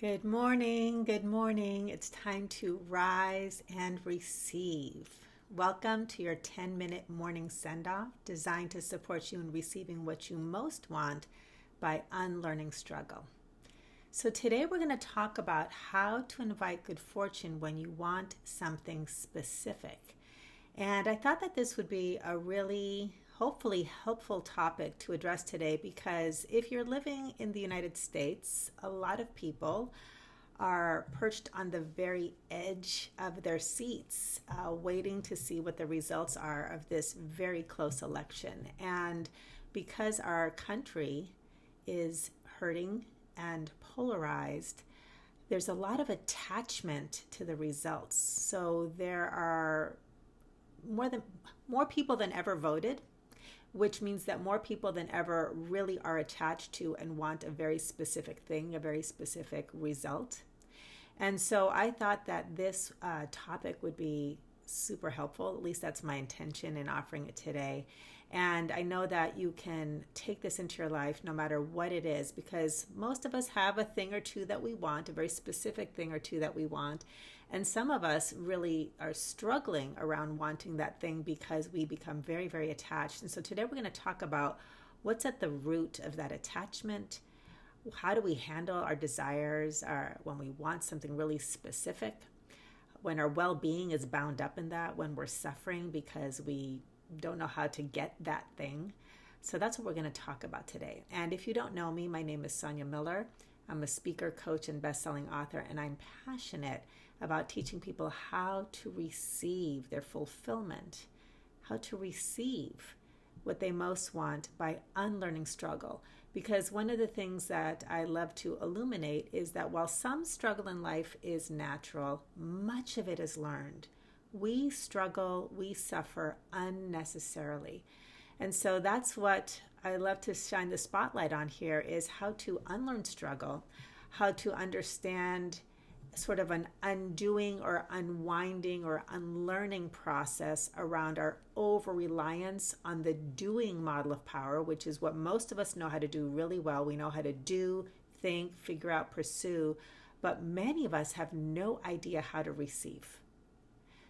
Good morning. Good morning. It's time to rise and receive. Welcome to your 10-minute morning send off designed to support you in receiving what you most want by unlearning struggle. So, today we're going to talk about how to invite good fortune when you want something specific. And I thought that this would be a really hopefully helpful topic to address today because if you're living in the United States, a lot of people are perched on the very edge of their seats, waiting to see what the results are of this very close election. And because our country is hurting and polarized, there's a lot of attachment to the results. So there are more people than ever voted, which means that more people than ever really are attached to and want a very specific thing, a very specific result. And so I thought that this topic would be super helpful. At least that's my intention in offering it today. And I know that you can take this into your life no matter what it is, because most of us have a thing or two that we want, a very specific thing or two that we want. And some of us really are struggling around wanting that thing because we become very, very attached. And so today we're going to talk about what's at the root of that attachment. How do we handle our desires when we want something really specific, when our well-being is bound up in that, when we're suffering because we don't know how to get that thing. So that's what we're going to talk about today. And if you don't know me, my name is Sonia Miller. I'm a speaker, coach, and best-selling author, and I'm passionate about teaching people how to receive their fulfillment, how to receive what they most want by unlearning struggle. Because one of the things that I love to illuminate is that while some struggle in life is natural, much of it is learned. We struggle, we suffer unnecessarily. And so that's what I love to shine the spotlight on here, is how to unlearn struggle, how to understand sort of an undoing or unwinding or unlearning process around our over-reliance on the doing model of power, which is what most of us know how to do really well. We know how to do, think, figure out, pursue, but many of us have no idea how to receive.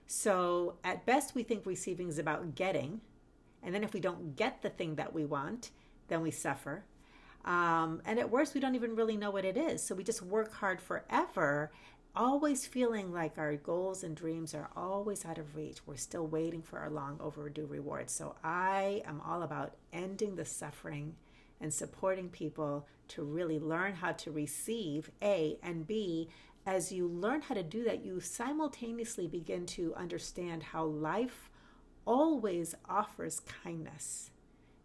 So at best, we think receiving is about getting, and then if we don't get the thing that we want, then we suffer. And at worst, we don't even really know what it is. So we just work hard forever, always feeling like our goals and dreams are always out of reach. We're still waiting for our long overdue rewards. So I am all about ending the suffering and supporting people to really learn how to receive, A, and B, as you learn how to do that, you simultaneously begin to understand how life always offers kindness.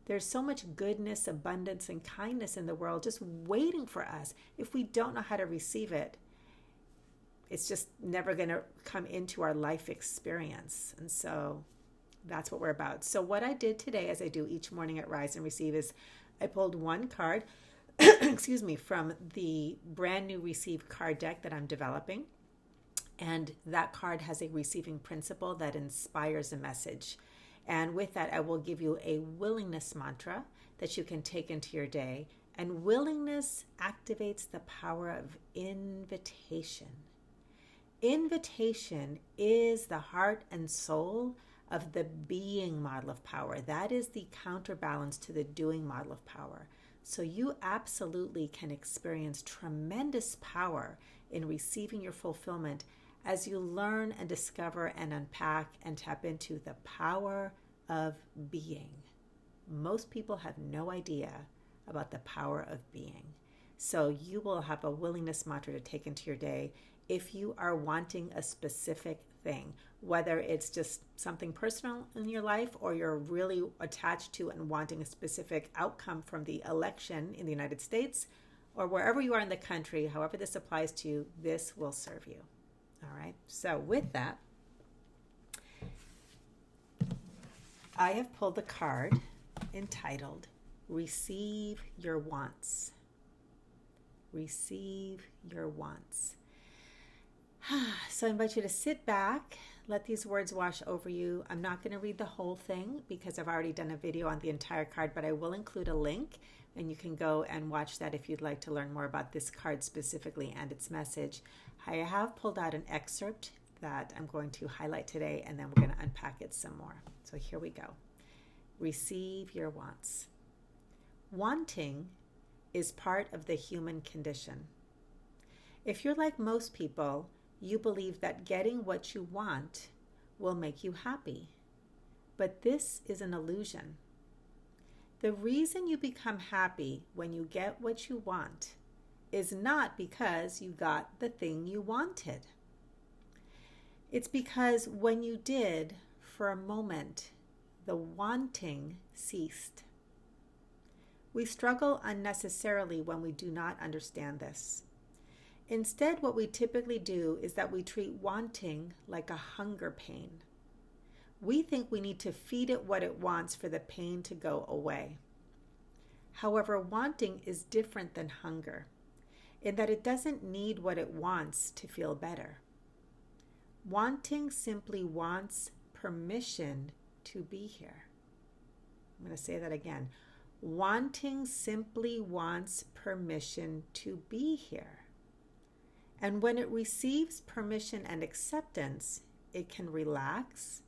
There's so much goodness, abundance, and kindness in the world just waiting for us. If we don't know how to receive it, it's just never going to come into our life experience. And so that's what we're about. So what I did today, as I do each morning at Rise and Receive, is I pulled one card, excuse me, from the brand new Receive card deck that I'm developing. And that card has a receiving principle that inspires a message. And with that, I will give you a willingness mantra that you can take into your day. And willingness activates the power of invitation. Invitation is the heart and soul of the being model of power. That is the counterbalance to the doing model of power. So you absolutely can experience tremendous power in receiving your fulfillment as you learn and discover and unpack and tap into the power of being. Most people have no idea about the power of being. So you will have a willingness mantra to take into your day if you are wanting a specific thing, whether it's just something personal in your life or you're really attached to and wanting a specific outcome from the election in the United States or wherever you are in the country, however this applies to you, this will serve you. All right. So with that, I have pulled a card entitled Receive Your Wants. Receive your wants. So I invite you to sit back, let these words wash over you. I'm not going to read the whole thing because I've already done a video on the entire card, but I will include a link and you can go and watch that if you'd like to learn more about this card specifically and its message. I have pulled out an excerpt that I'm going to highlight today, and then we're going to unpack it some more. So here we go. Receive your wants. Wanting is part of the human condition. If you're like most people, you believe that getting what you want will make you happy. But this is an illusion. The reason you become happy when you get what you want is not because you got the thing you wanted. It's because when you did, for a moment, the wanting ceased. We struggle unnecessarily when we do not understand this. Instead, what we typically do is that we treat wanting like a hunger pain. We think we need to feed it what it wants for the pain to go away. However, wanting is different than hunger in that it doesn't need what it wants to feel better. Wanting simply wants permission to be here. I'm going to say that again. Wanting simply wants permission to be here. And when it receives permission and acceptance, it can relax,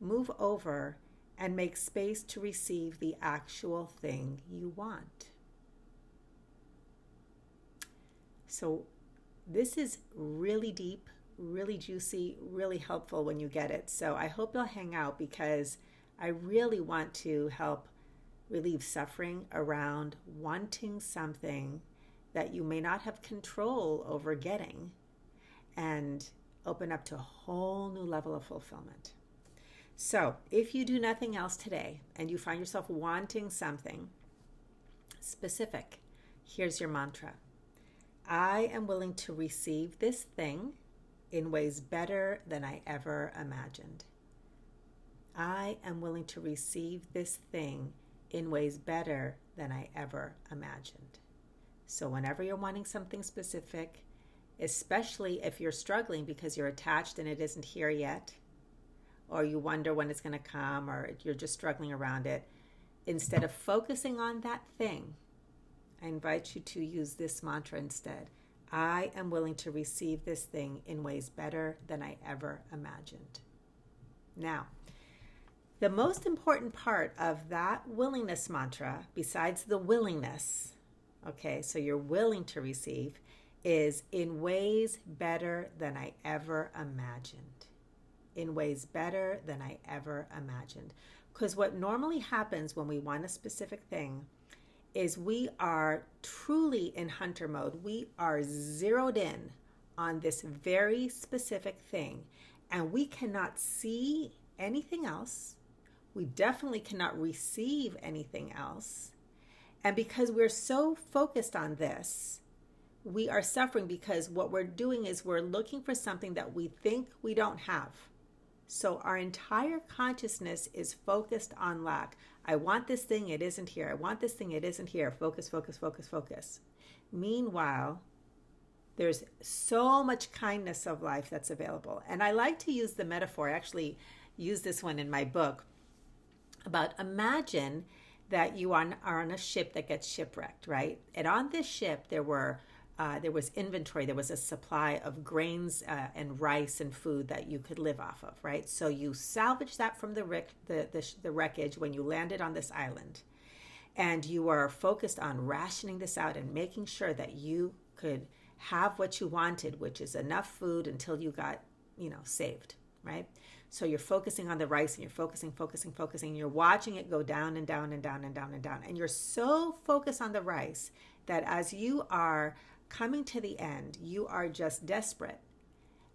move over, and make space to receive the actual thing you want. So this is really deep, really juicy, really helpful when you get it. So I hope you'll hang out because I really want to help relieve suffering around wanting something that you may not have control over getting and open up to a whole new level of fulfillment. So if you do nothing else today and you find yourself wanting something specific, here's your mantra. I am willing to receive this thing in ways better than I ever imagined. I am willing to receive this thing in ways better than I ever imagined. So whenever you're wanting something specific, especially if you're struggling because you're attached and it isn't here yet, or you wonder when it's going to come, or you're just struggling around it, instead of focusing on that thing, I invite you to use this mantra instead. I am willing to receive this thing in ways better than I ever imagined. Now, the most important part of that willingness mantra, besides the willingness, okay, so you're willing to receive, is in ways better than I ever imagined. In ways better than I ever imagined. Because what normally happens when we want a specific thing is we are truly in hunter mode. We are zeroed in on this very specific thing, and we cannot see anything else. We definitely cannot receive anything else. And because we're so focused on this, we are suffering because what we're doing is we're looking for something that we think we don't have. So our entire consciousness is focused on lack. I want this thing, it isn't here. I want this thing, it isn't here. Focus, focus, focus, focus. Meanwhile, there's so much kindness of life that's available. And I like to use the metaphor, I actually use this one in my book, about imagine that you are on a ship that gets shipwrecked, right? And on this ship, there was inventory. There was a supply of grains and rice and food that you could live off of, right? So you salvaged that from the wreckage when you landed on this island. And you are focused on rationing this out and making sure that you could have what you wanted, which is enough food until you got, saved, right? So you're focusing on the rice and you're focusing. And you're watching it go down and down and down and down and down. And you're so focused on the rice that as you are coming to the end, you are just desperate.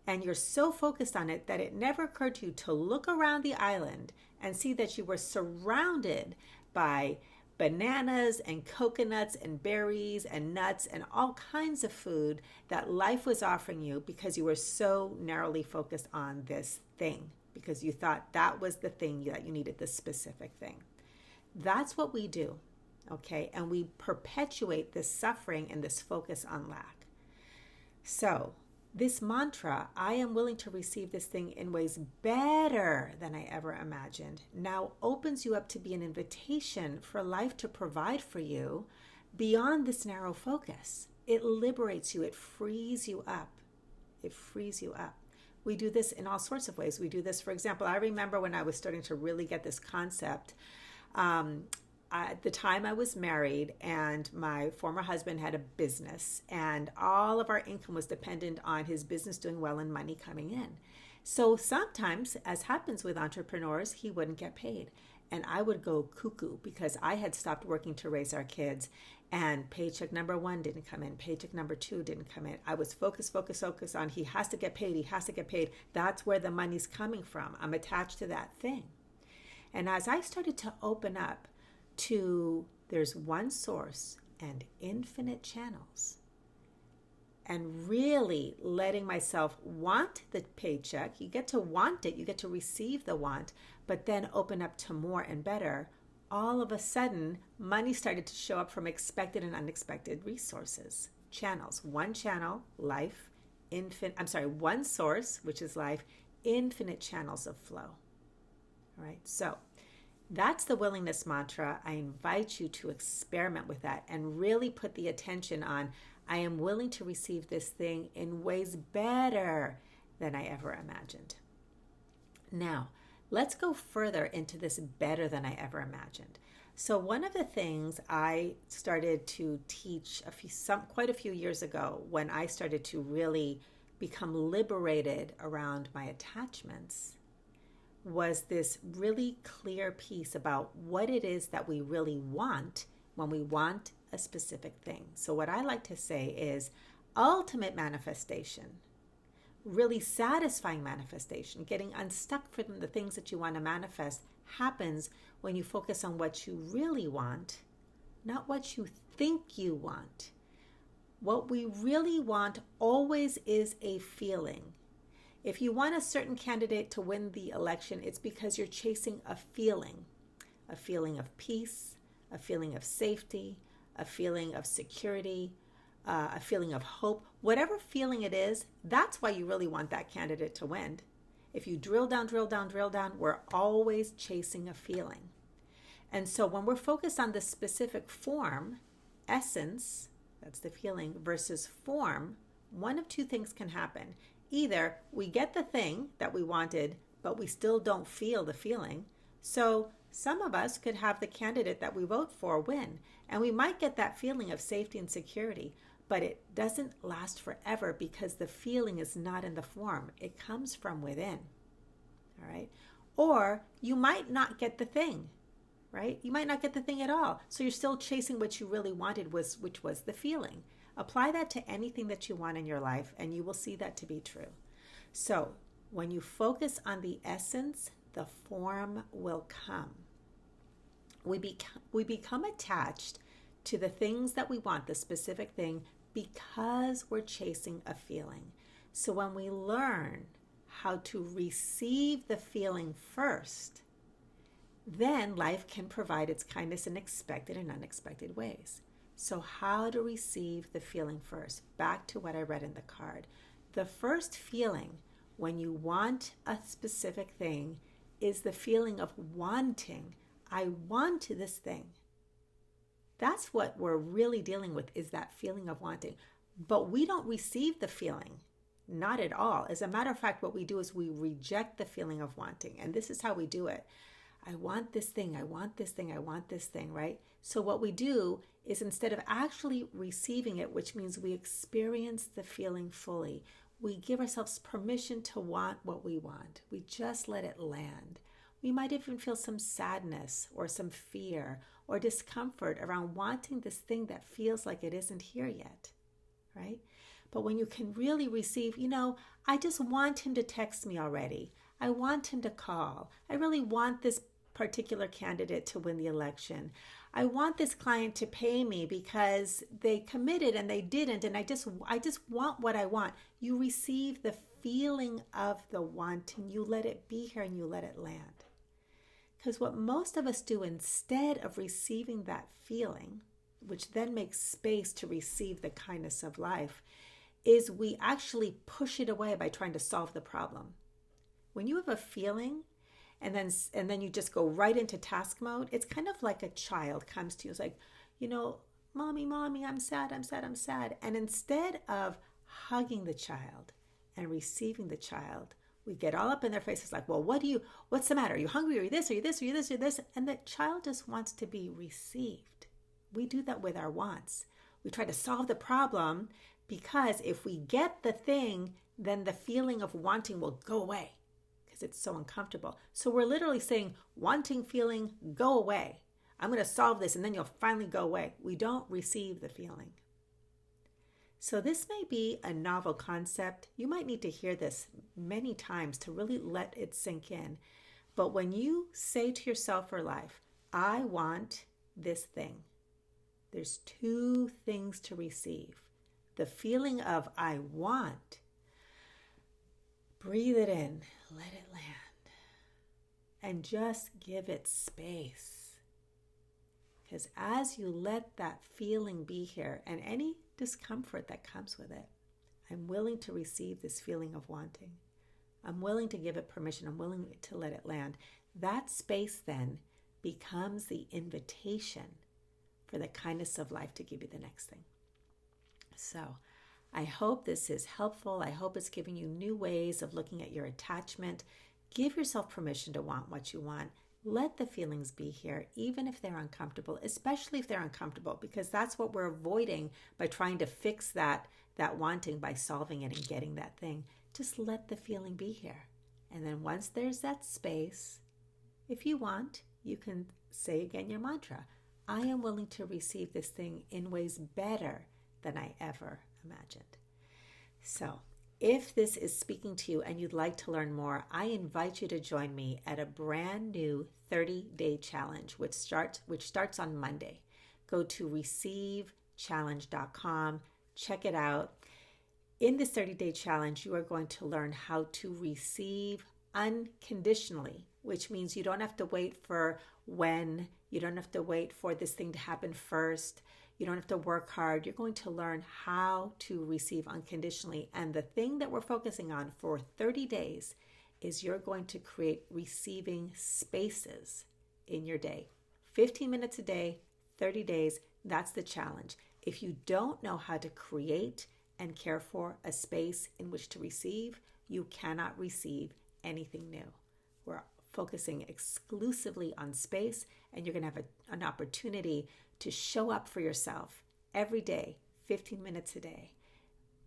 And you're so focused on it that it never occurred to you to look around the island and see that you were surrounded by bananas and coconuts and berries and nuts and all kinds of food that life was offering you because you were so narrowly focused on this thing, because you thought that was the thing that you needed, this specific thing. That's what we do. Okay, and we perpetuate this suffering and this focus on lack. So This mantra, I am willing to receive this thing in ways better than I ever imagined, now opens you up to be an invitation for life to provide for you beyond this narrow focus. It liberates you. It frees you up. It frees you up. We do this in all sorts of ways. We do this, for example, I remember when I was starting to really get this concept, at the time I was married and my former husband had a business and all of our income was dependent on his business doing well and money coming in. So sometimes, as happens with entrepreneurs, he wouldn't get paid. And I would go cuckoo because I had stopped working to raise our kids and paycheck number 1 didn't come in. Paycheck number 2 didn't come in. I was focused on he has to get paid. He has to get paid. That's where the money's coming from. I'm attached to that thing. And as I started to open up to there's one source and infinite channels, and really letting myself want the paycheck. You get to want it, you get to receive the want, but then open up to more and better. All of a sudden, money started to show up from expected and unexpected resources. Channels. One channel, life, one source, which is life, infinite channels of flow. All right, so that's the willingness mantra. I invite you to experiment with that and really put the attention on, I am willing to receive this thing in ways better than I ever imagined. Now, let's go further into this better than I ever imagined. So one of the things I started to teach quite a few years ago when I started to really become liberated around my attachments was this really clear piece about what it is that we really want when we want a specific thing. So what I like to say is ultimate manifestation, really satisfying manifestation, getting unstuck from the things that you want to manifest happens when you focus on what you really want, not what you think you want. What we really want always is a feeling. If you want a certain candidate to win the election, it's because you're chasing a feeling of peace, a feeling of safety, a feeling of security, a feeling of hope. Whatever feeling it is, that's why you really want that candidate to win. If you drill down, we're always chasing a feeling. And so when we're focused on the specific form, essence, that's the feeling, versus form, one of two things can happen. Either we get the thing that we wanted, but we still don't feel the feeling. So some of us could have the candidate that we vote for win, and we might get that feeling of safety and security, but it doesn't last forever because the feeling is not in the form. It comes from within. All right? Or you might not get the thing, right? You might not get the thing at all. So you're still chasing what you really wanted, which was the feeling. Apply that to anything that you want in your life, and you will see that to be true. So when you focus on the essence, the form will come. We become attached to the things that we want, the specific thing, because we're chasing a feeling. So when we learn how to receive the feeling first, then life can provide its kindness in expected and unexpected ways. So how to receive the feeling first? Back to what I read in the card. The first feeling when you want a specific thing is the feeling of wanting. I want this thing. That's what we're really dealing with, is that feeling of wanting. But we don't receive the feeling. Not at all. As a matter of fact, what we do is we reject the feeling of wanting. And this is how we do it. I want this thing, I want this thing, I want this thing, right? So what we do is instead of actually receiving it, which means we experience the feeling fully, we give ourselves permission to want what we want. We just let it land. We might even feel some sadness or some fear or discomfort around wanting this thing that feels like it isn't here yet, right? But when you can really receive, I just want him to text me already. I want him to call. I really want this particular candidate to win the election. I want this client to pay me because they committed and they didn't, and I just want what I want. You receive the feeling of the wanting. You let it be here and you let it land. Because what most of us do instead of receiving that feeling, which then makes space to receive the kindness of life, is we actually push it away by trying to solve the problem. When you have a feeling and then you just go right into task mode, it's kind of like a child comes to you. It's like, mommy, I'm sad. And instead of hugging the child and receiving the child, we get all up in their faces like, well, what's the matter? Are you hungry? Are you this? Are you this? Are you this? Are you this? And the child just wants to be received. We do that with our wants. We try to solve the problem because if we get the thing, then the feeling of wanting will go away because it's so uncomfortable. So we're literally saying, wanting feeling, go away. I'm going to solve this and then you'll finally go away. We don't receive the feeling. So this may be a novel concept. You might need to hear this many times to really let it sink in. But when you say to yourself or life, I want this thing, there's two things to receive. The feeling of I want, breathe it in, let it land, and just give it space. Because as you let that feeling be here and any discomfort that comes with it, I'm willing to receive this feeling of wanting. I'm willing to give it permission. I'm willing to let it land. That space then becomes the invitation for the kindness of life to give you the next thing. So I hope this is helpful. I hope it's giving you new ways of looking at your attachment. Give yourself permission to want what you want. Let the feelings be here, even if they're uncomfortable, especially if they're uncomfortable, because that's what we're avoiding by trying to fix that wanting by solving it and getting that thing. Just let the feeling be here. And then once there's that space, if you want, you can say again your mantra. I am willing to receive this thing in ways better than I ever imagined. So if this is speaking to you and you'd like to learn more, I invite you to join me at a brand new 30-day challenge, which starts on Monday. Go to ReceiveChallenge.com, check it out. In this 30-day challenge, you are going to learn how to receive unconditionally, which means you don't have to wait for when, you don't have to wait for this thing to happen first. You don't have to work hard. You're going to learn how to receive unconditionally. And the thing that we're focusing on for 30 days is you're going to create receiving spaces in your day. 15 minutes a day, 30 days, that's the challenge. If you don't know how to create and care for a space in which to receive, you cannot receive anything new. We're focusing exclusively on space, and you're going to have an opportunity to show up for yourself every day, 15 minutes a day,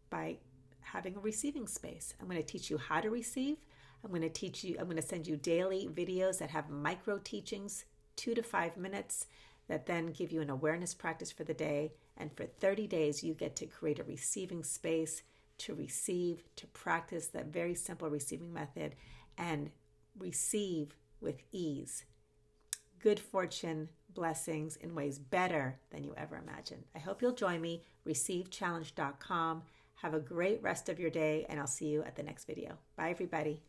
by having a receiving space. I'm going to teach you how to receive. I'm going to send you daily videos that have micro teachings, 2 to 5 minutes, that then give you an awareness practice for the day. And for 30 days, you get to create a receiving space to receive, to practice that very simple receiving method and receive with ease. Good fortune, blessings in ways better than you ever imagined. I hope you'll join me, ReceiveChallenge.com. Have a great rest of your day, and I'll see you at the next video. Bye, everybody.